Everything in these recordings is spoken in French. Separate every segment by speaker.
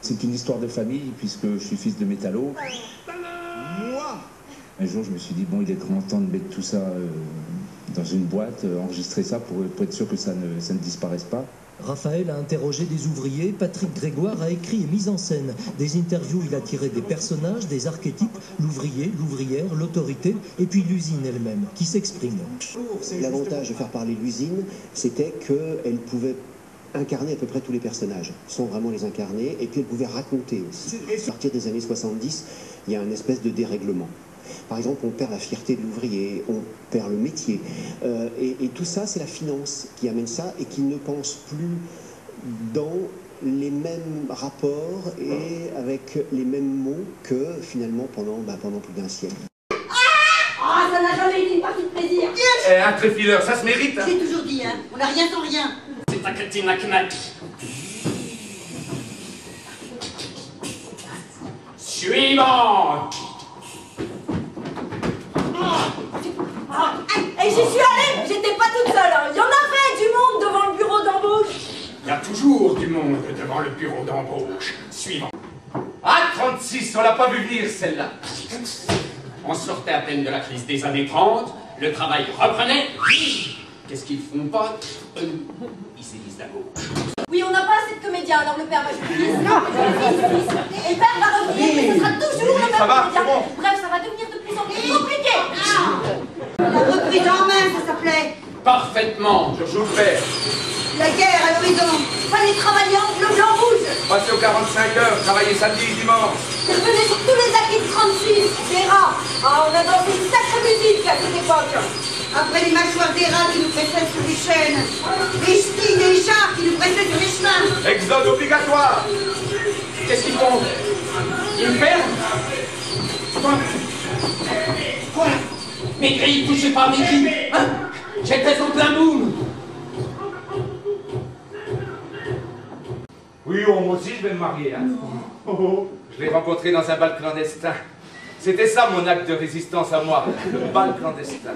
Speaker 1: C'est une histoire de famille, puisque je suis fils de métallo.
Speaker 2: Moi!
Speaker 1: Un jour, je me suis dit, bon, il est grand temps de mettre tout ça dans une boîte, enregistrer ça pour être sûr que ça ne disparaisse pas.
Speaker 3: Raphaël a interrogé des ouvriers, Patrick Grégoire a écrit et mis en scène des interviews. Il a tiré des personnages, des archétypes, l'ouvrier, l'ouvrière, l'autorité et puis l'usine elle-même qui s'exprime.
Speaker 4: L'avantage de faire parler l'usine, c'était qu'elle pouvait incarner à peu près tous les personnages, sans vraiment les incarner, et puis elle pouvait raconter aussi. À partir des années 70, il y a une espèce de dérèglement. Par exemple, on perd la fierté de l'ouvrier, on perd le métier. Et tout ça, c'est la finance qui amène ça et qui ne pense plus dans les mêmes rapports et avec les mêmes mots que finalement pendant plus d'un siècle.
Speaker 5: Ah, ça n'a jamais été une partie de plaisir.
Speaker 2: Un tréfileur, ça se mérite.
Speaker 5: J'ai toujours dit, hein, on n'a rien sans rien.
Speaker 2: C'est un catina-knack. Suivante.
Speaker 5: Et j'y suis allée, j'étais pas toute seule, hein. Il y en avait du monde devant le bureau d'embauche.
Speaker 2: Il y a toujours du monde devant le bureau d'embauche. Suivant. Ah, 36, on l'a pas vu venir celle-là. On sortait à peine de la crise des années 30, le travail reprenait. Qu'est-ce qu'ils font pas? Ils sévissent à gauche.
Speaker 5: Oui, on n'a pas assez de comédiens, alors le père va jouer le fils, et le père va revenir, mais ce sera toujours le même comédien.
Speaker 2: Bon.
Speaker 5: Bref, ça va devenir de plus en plus compliqué. La reprise en main, ça s'appelait.
Speaker 2: Parfaitement, je joue le père.
Speaker 5: La guerre à l'horizon. Fallait travailler en bleu, blanc, rouge.
Speaker 2: Passez aux 45 heures, travailler samedi, dimanche.
Speaker 5: Et revenez sur tous les acquis de 36, des rats. Ah, on a dansé une sacrée musique à cette époque. Après les mâchoires des rats qui nous pressaient sur les chaînes, les ch'tis des chars qui nous pressaient sur les chemins.
Speaker 2: Exode obligatoire. Qu'est-ce qu'ils font? Ils me perdent? Quoi? Mes grilles, touchez pas mes grilles. Hein? J'étais au plein boom. Oui, moi aussi je vais me marier. Hein. Je l'ai rencontré dans un bal clandestin. C'était ça mon acte de résistance à moi, le bal clandestin.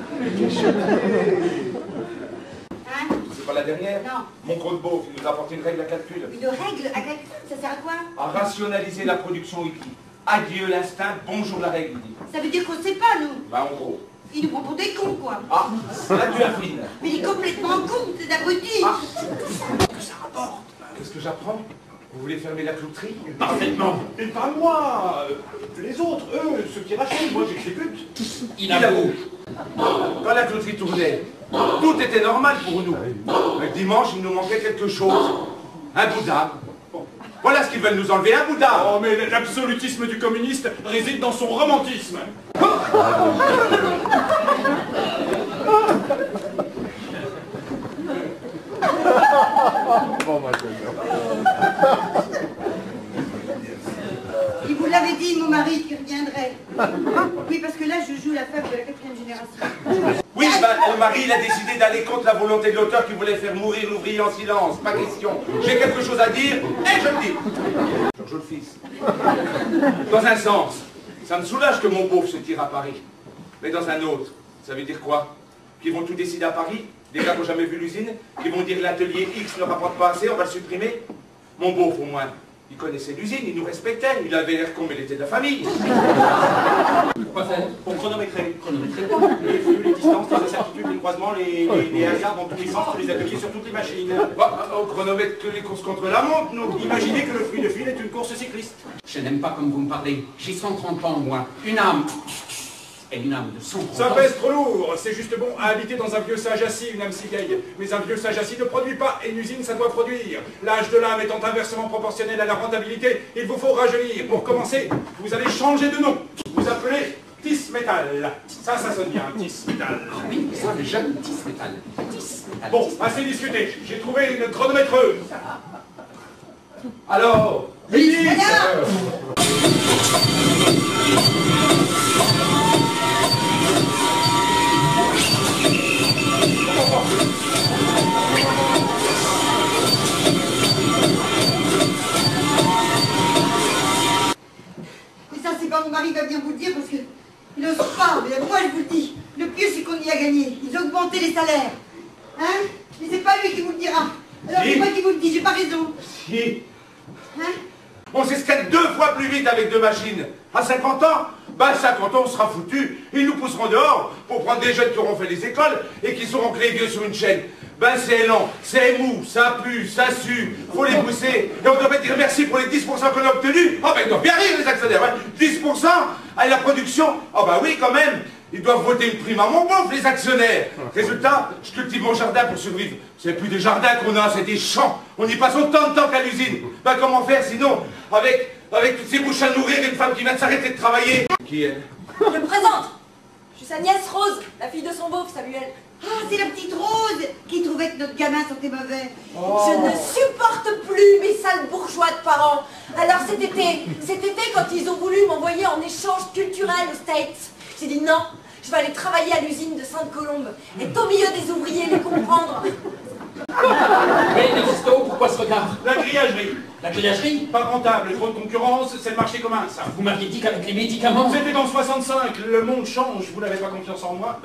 Speaker 5: Hein?
Speaker 2: C'est pas la dernière?
Speaker 5: Non.
Speaker 2: Mon compte beau qui nous apporte une règle à calcul.
Speaker 5: Une règle à calcul, ça sert à quoi?
Speaker 2: À rationaliser la production écrit. Adieu l'instinct, bonjour la règle, il dit.
Speaker 5: Ça veut dire qu'on sait pas, nous.
Speaker 2: Bah en gros.
Speaker 5: Il nous prend pour des cons, quoi.
Speaker 2: Ah, là tu affines.
Speaker 5: Mais il est complètement con, c'est abruti.
Speaker 2: Ah, qu'est-ce que ça rapporte? Qu'est-ce que j'apprends? Vous voulez fermer la clouterie? Parfaitement.
Speaker 6: Et pas moi. Les autres, eux, ceux qui rachètent, moi j'exécute.
Speaker 2: Il avoue. Quand la clouterie tournait, tout était normal pour nous. Mais dimanche, il nous manquait quelque chose. Un Bouddha. Voilà ce qu'ils veulent nous enlever, un Bouddha.
Speaker 6: Oh, mais l'absolutisme du communiste réside dans son romantisme.
Speaker 5: Il vous l'avait dit, mon mari, qui reviendrait. Oui, parce que là, je joue la faible de la 4e génération.
Speaker 2: Oui, ben, le mari, il a décidé d'aller contre la volonté de l'auteur qui voulait faire mourir l'ouvrier en silence. Pas question. J'ai quelque chose à dire, et je le dis. Je le fils. Dans un sens, ça me soulage que mon beauf se tire à Paris. Mais dans un autre, ça veut dire quoi? Qu'ils vont tout décider à Paris? Des gars qui n'ont jamais vu l'usine? Qui vont dire l'atelier X ne rapporte pas assez, on va le supprimer? Mon beauf, au moins, il connaissait l'usine, il nous respectait, il avait l'air con, mais il était de la famille.
Speaker 6: Quoi faire? Pour chronométrer. Chronométrer quoi? Les flux, les distances, les incertitudes, les croisements, les hasards dans tous les sens, tous les ateliers sur toutes les machines.
Speaker 2: Bah, on chronomètre que les courses contre la montre, nous.
Speaker 6: Imaginez que le fruit de fil est une course cycliste.
Speaker 7: Je n'aime pas comme vous me parlez. J'ai 130 ans, moi. Une âme. Et une âme de 130
Speaker 6: Ça
Speaker 7: ans.
Speaker 6: pèse trop lourd, c'est juste bon à habiter dans un vieux sage assis, une âme si vieille. Mais un vieux sage assis ne produit pas, et une usine ça doit produire. L'âge de l'âme étant inversement proportionnel à la rentabilité, il vous faut rajeunir. Pour commencer, vous allez changer de nom. Vous appelez Tis Metal. Ça sonne bien, Tis Metal.
Speaker 7: Ah oui, ça, le jeune Tis Metal. Tis Metal.
Speaker 6: Bon, assez discuté, j'ai trouvé une chronométreuse.
Speaker 2: Alors,
Speaker 5: Voilà. Mais ça, c'est pas mon mari qui va bien vous le dire parce que il n'ose pas, mais moi je vous le dis. Le pire, c'est qu'on y a gagné. Ils ont augmenté les salaires. Hein? Mais c'est pas lui qui vous le dira. Alors c'est moi qui vous le dis, j'ai pas raison.
Speaker 2: si.
Speaker 5: Hein?
Speaker 2: On s'escalade 2 fois plus vite avec 2 machines. À 50 ans, ben 50 ans, on sera foutu. Ils nous pousseront dehors pour prendre des jeunes qui auront fait les écoles et qui seront que les vieux sur une chaîne. Ben c'est lent, c'est mou, ça pue, ça sue, faut les pousser. Et on devrait dire merci pour les 10% qu'on a obtenus. Oh ben ils doivent bien rire les actionnaires, ouais. 10% à la production. Oh ben oui quand même, ils doivent voter une prime à mon bouffe les actionnaires. Résultat, je cultive mon jardin pour survivre. C'est plus des jardins qu'on a, c'est des champs. On y passe autant de temps qu'à l'usine. Ben comment faire sinon avec toutes ces bouches à nourrir et une femme qui vient de s'arrêter de travailler. Qui est?
Speaker 8: Je me présente. Je suis sa nièce Rose, la fille de son beauf, Samuel.
Speaker 5: Ah, c'est la petite Rose qui trouvait que notre gamin sentait mauvais.
Speaker 8: Oh. Je ne supporte plus mes sales bourgeois de parents. Alors cet été, quand ils ont voulu m'envoyer en échange culturel aux States, j'ai dit non, je vais aller travailler à l'usine de Sainte-Colombe, être au milieu des ouvriers, les comprendre.
Speaker 7: Mais Nexisto, pourquoi ce regard?
Speaker 6: La grillagerie.
Speaker 7: La grillagerie?
Speaker 6: Pas rentable, trop de concurrence, c'est le marché commun, ça.
Speaker 7: Vous m'aviez dit qu'avec les médicaments...
Speaker 6: C'était dans 65, le monde change, vous n'avez pas confiance en moi?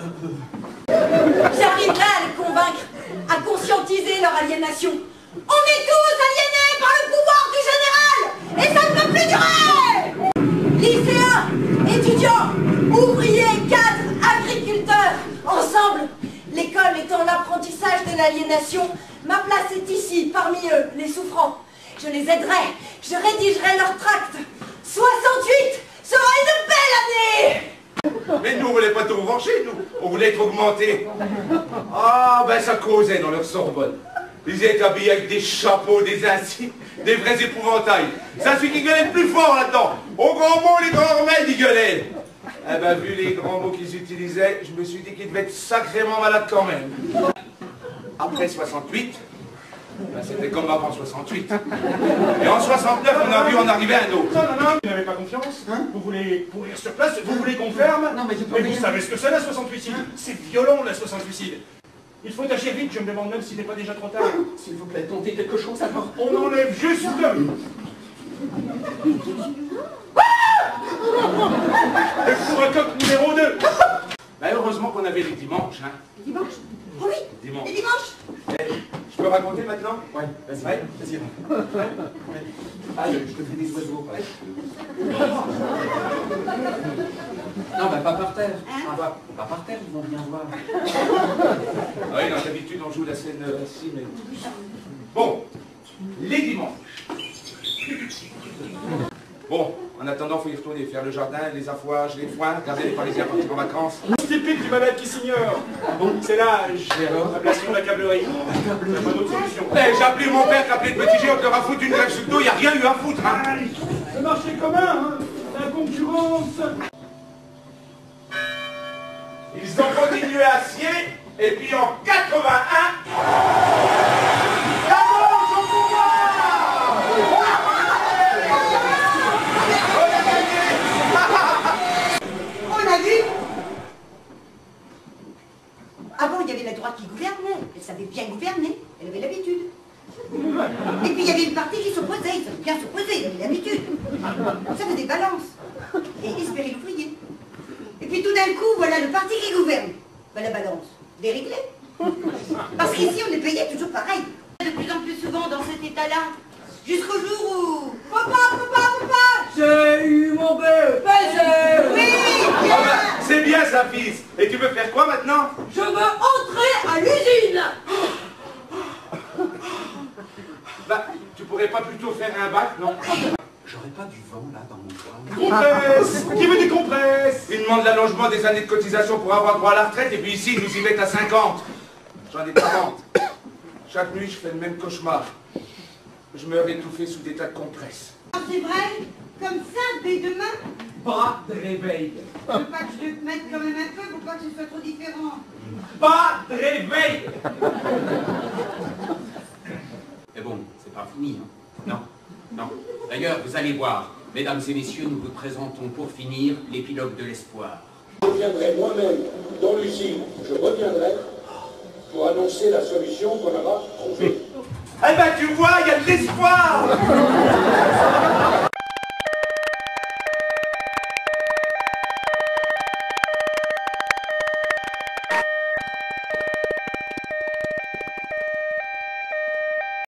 Speaker 8: J'arriverai à les convaincre, à conscientiser leur aliénation. On est tous aliénés par le pouvoir du général, et ça ne peut plus durer. Lycéens, étudiants, ouvriers, cadres, agriculteurs, ensemble, l'école étant l'apprentissage de l'aliénation, ma place est ici, parmi eux, les souffrants. Je les aiderai, je rédigerai leur tract. 68 sera une belle année.
Speaker 2: Mais nous, on voulait pas tout revancher, nous. On voulait être augmentés. Ah, ben ça causait dans leur Sorbonne. Ils étaient habillés avec des chapeaux, des insignes, des vrais épouvantails. Ça, celui qui gueulait le plus fort là-dedans. Au grand mot, les grands remèdes, ils gueulaient. Eh ben, vu les grands mots qu'ils utilisaient, je me suis dit qu'ils devaient être sacrément malades quand même. Après 68, ben, c'était comme avant 68. Et en 69, on a vu en arriver un autre.
Speaker 6: Non, vous n'avez pas confiance, hein? Vous voulez pourrir sur place, vous voulez qu'on ferme?
Speaker 7: Non, mais
Speaker 6: vous savez ce que c'est la 68. C'est violent la 68. Il faut agir vite, je me demande même s'il n'est pas déjà trop tard.
Speaker 7: S'il vous plaît, tentez quelque chose alors.
Speaker 6: On enlève juste... Le fourrecoq numéro 2.
Speaker 2: Ben, heureusement qu'on avait les dimanches, hein.
Speaker 5: Les dimanches? Oh oui,
Speaker 2: Dimanche.
Speaker 5: les dimanches.
Speaker 2: Je peux raconter maintenant?
Speaker 7: Ouais, vas-y.
Speaker 2: Ouais.
Speaker 7: Vas-y. Ah, je te fais des oiseaux. Ouais. Non, bah pas par terre.
Speaker 5: Hein?
Speaker 7: Pas par terre, ils vont bien voir.
Speaker 2: Ah oui, dans d'habitude, on joue la scène ainsi, mais... Bon, les dimanches. Bon, en attendant, il faut y retourner, faire le jardin, les affouages, les foins, garder les Parisiens partir en vacances.
Speaker 6: Typique du malade qui s'ignore. Bon, c'est l'âge. Ablation de la câblerie. Il n'y a pas d'autre solution.
Speaker 2: Eh, j'ai appelé mon père, j'ai appelé le petit G, on leur a foutu une grève sur le dos, il n'y a rien eu à foutre, hein.
Speaker 6: Le marché commun, hein. La concurrence.
Speaker 2: Ils ont continué à scier, et puis en 81... la gauche au pouvoir.
Speaker 5: On a vu. Avant, il y avait la droite qui gouvernait. Elle savait bien gouverner. Elle avait l'habitude. Et puis, il y avait une partie qui s'opposait. Il savait bien s'opposer. Il avait l'habitude. Ça faisait balance. Et espérer l'ouvrier. Et puis, tout d'un coup, voilà le parti qui gouverne. Ben, la balance, déréglée. Parce qu'ici, on est payé toujours pareil. De plus en plus souvent dans cet état-là. Jusqu'au jour où... Papa,
Speaker 8: J'ai eu mon BEPC.
Speaker 5: oui,
Speaker 2: Ah
Speaker 5: bien.
Speaker 2: ben, c'est bien ça, fils. Et tu veux faire quoi maintenant?
Speaker 8: Je veux entrer à l'usine.
Speaker 2: Bah, tu pourrais pas plutôt faire un bac, non?
Speaker 7: J'aurais pas du vent là dans mon toit.
Speaker 6: Compresse. Qui veut des compresses?
Speaker 2: Ils demandent l'allongement des années de cotisation pour avoir droit à la retraite, et puis ici, ils nous y mettent à 50. J'en ai 40. Chaque nuit, je fais le même cauchemar. Je meurs étouffé sous des tas de compresses.
Speaker 5: Ah, c'est vrai? Comme ça, dès demain?
Speaker 2: Pas de réveil.
Speaker 5: Je veux pas que je te mette quand même un peu pour pas que ce soit trop différent.
Speaker 2: Pas de réveil.
Speaker 7: Mais bon, c'est pas fini, hein. Non, non. D'ailleurs, vous allez voir, mesdames et messieurs, nous vous présentons pour finir l'épilogue de l'espoir.
Speaker 9: Je reviendrai moi-même dans l'usine, je reviendrai pour annoncer la solution qu'on aura trouvée.
Speaker 2: Eh ben, tu vois, il y a de l'espoir.